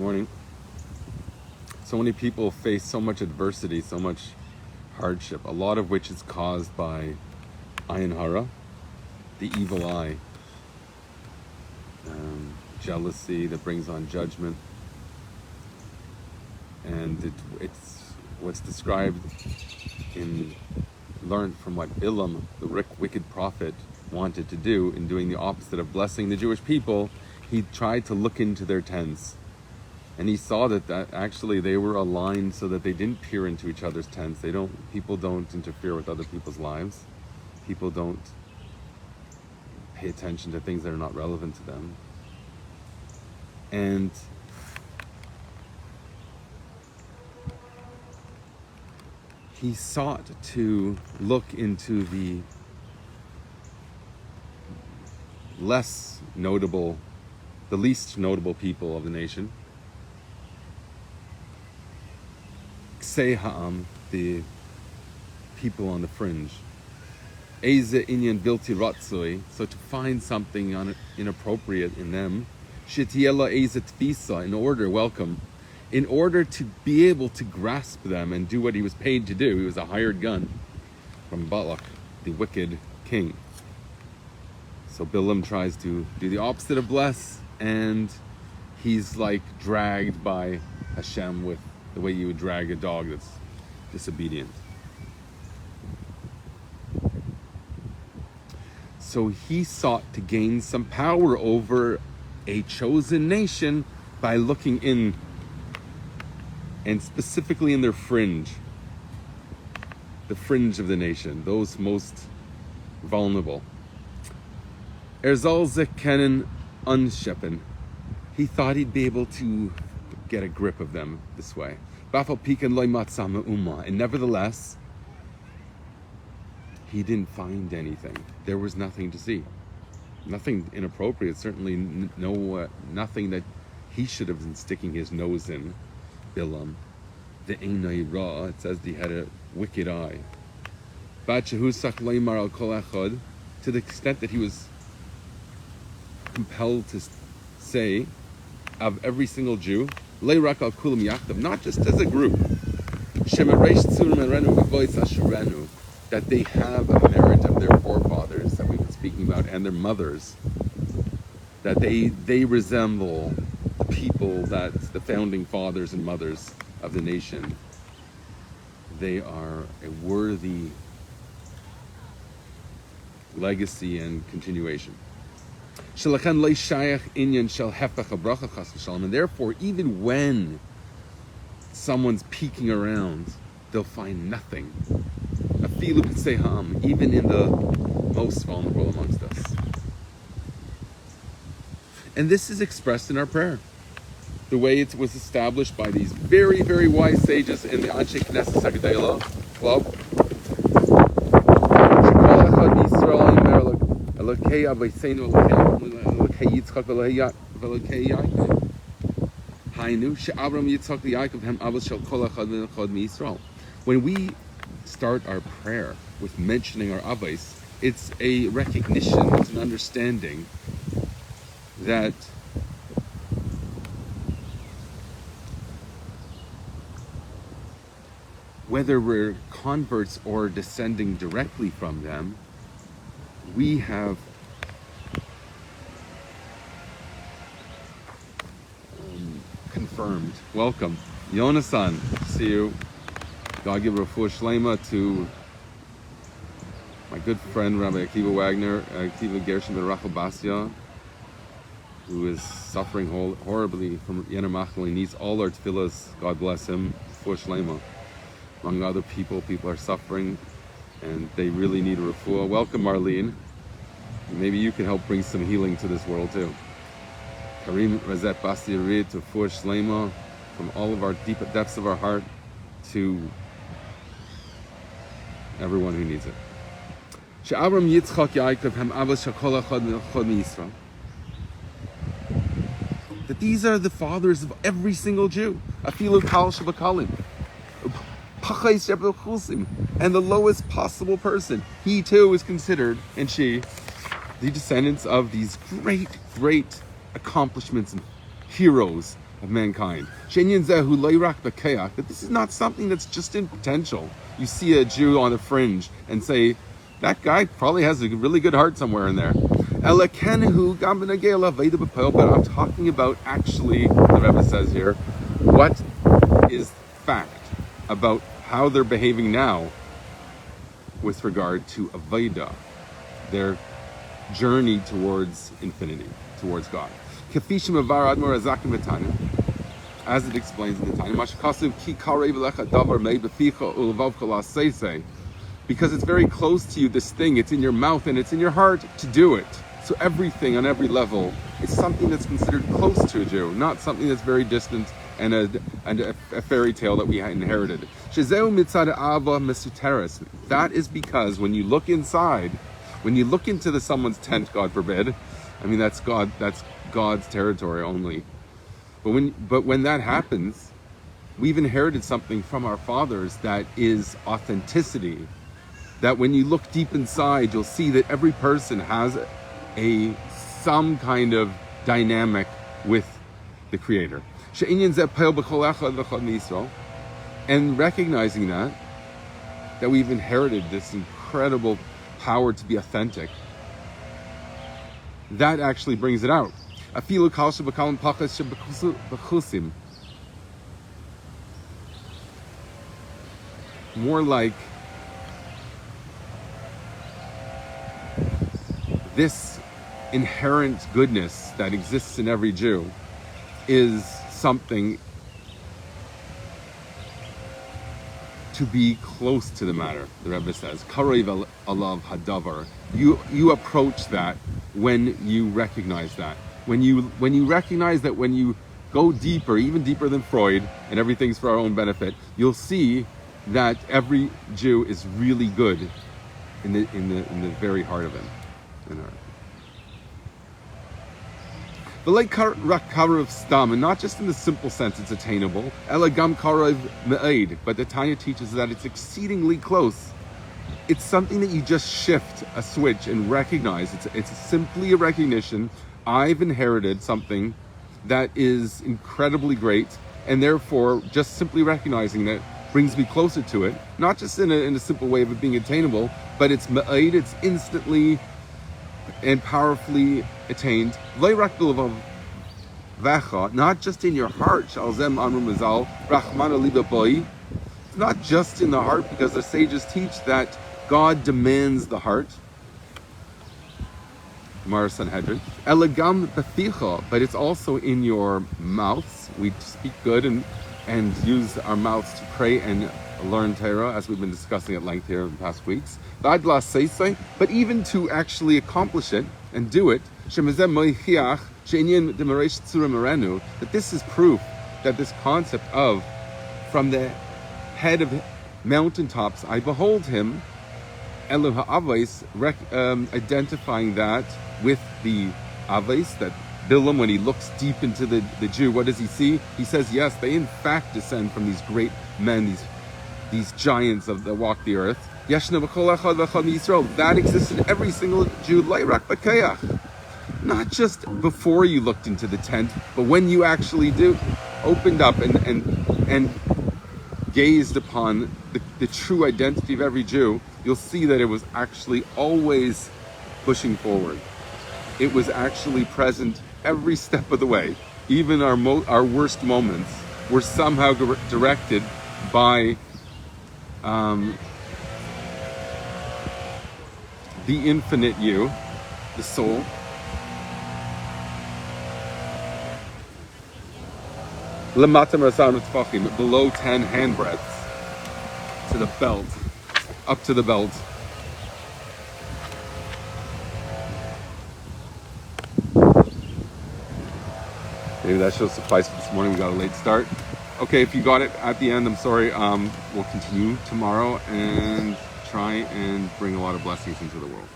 morning. So many people face so much adversity, so much hardship, a lot of which is caused by ayin hara, the evil eye, jealousy that brings on judgment. And it's what's described learned from what Bilam, the wicked prophet, wanted to do in doing the opposite of blessing the Jewish people. He tried to look into their tents, and he saw that actually they were aligned so that they didn't peer into each other's tents. People don't interfere with other people's lives. People don't pay attention to things that are not relevant to them. And he sought to look into the least notable people of the nation. Ksei ha'am, the people on the fringe. Eze inyan bilti ratzoi, so to find something inappropriate in them. Shetiela eze tfisa, in order to be able to grasp them and do what he was paid to do. He was a hired gun from Balak, the wicked king. So Bilam tries to do the opposite of bless, and he's like dragged by Hashem with the way you would drag a dog that's disobedient. So he sought to gain some power over a chosen nation by looking in, and specifically in their fringe, the fringe of the nation, those most vulnerable. Erzal zekenen unshepen. He thought he'd be able to get a grip of them this way. And nevertheless, he didn't find anything. There was nothing to see. Nothing inappropriate, certainly nothing that he should have been sticking his nose in. Bilam, the Einai Ra, it says he had a wicked eye. To the extent that he was compelled to say of every single Jew, not just as a group, that they have a merit of their forefathers that we've been speaking about, and their mothers, that they resemble the people that the founding fathers and mothers of the nation. They are a worthy legacy and continuation. And therefore, even when someone's peeking around, they'll find nothing. Even in the most vulnerable amongst us. And this is expressed in our prayer. The way it was established by these very, very wise sages in the Anshe Knesset Sagdela club. When we start our prayer with mentioning our Avos, it's a recognition, it's an understanding that whether we're converts or descending directly from them, we have confirmed. Welcome, Yonasan. See you. God give refuah shlema to my good friend Rabbi Akiva Wagner, Akiva Gershon ben Rachel Basya, who is suffering horribly from Yener Machal. He needs all our tefillas. God bless him. Refuah shlema. Among other people are suffering, and they really need a refuah. Welcome, Marlene. Maybe you can help bring some healing to this world too. Karim Razet Basya Rid to refuah shlema from all of our deep depths of our heart to everyone who needs it. That these are the fathers of every single Jew. Afilu kal shabakalim. And the lowest possible person. He too is considered, and she, the descendants of these great, great accomplishments and heroes of mankind. That this is not something that's just in potential. You see a Jew on the fringe and say, that guy probably has a really good heart somewhere in there. But I'm talking about actually, the Rebbe says here, what is fact about how they're behaving now with regard to Aveda, their journey towards infinity, towards God. As it explains in the Tanya, because it's very close to you, this thing, it's in your mouth and it's in your heart to do it. So everything on every level is something that's considered close to a Jew, not something that's very distant and a fairy tale that we inherited. That is because when you look inside, when you look into someone's tent, God forbid, I mean that's God's territory only. But when that happens, we've inherited something from our fathers that is authenticity. That when you look deep inside, you'll see that every person has some kind of dynamic with the Creator. And recognizing that we've inherited this incredible power to be authentic, that actually brings it out. More like this inherent goodness that exists in every Jew is something to be close to the matter, the Rebbe says. Karev alav hadavar. You approach that when you recognize that. When you recognize that, when you go deeper, even deeper than Freud, and everything's for our own benefit, you'll see that every Jew is really good in the very heart of him. But like karev stam, and not just in the simple sense it's attainable, elagam karev me'ed, but the Tanya teaches that it's exceedingly close. It's something that you just shift a switch and recognize. It's simply a recognition. I've inherited something that is incredibly great, and therefore just simply recognizing that brings me closer to it. Not just in a simple way of it being attainable, but it's me'ed, it's instantly and powerfully attained. Not just in your heart. It's not just in the heart, because the sages teach that God demands the heart. Gemara Sanhedrin. Elegam beficha, but it's also in your mouths. We speak good and use our mouths to pray and learn Torah, as we've been discussing at length here in the past weeks. But even to actually accomplish it and do it, that this is proof that this concept of, from the head of mountaintops I behold him, Elu ha'avos, identifying that with the avos, that Bilam, when he looks deep into the Jew, what does he see? He says, yes, they in fact descend from these great men, these giants that walk the earth. That exists in every single Jew, not just before you looked into the tent, but when you actually opened up and gazed upon the true identity of every Jew, you'll see that it was actually always pushing forward. It was actually present every step of the way. Even our worst moments were somehow directed by the infinite you, the soul. Below 10 handbreadths to the belt, up to the belt. Maybe that should suffice for this morning. We got a late start. Okay, if you got it at the end, I'm sorry. We'll continue tomorrow and try and bring a lot of blessings into the world.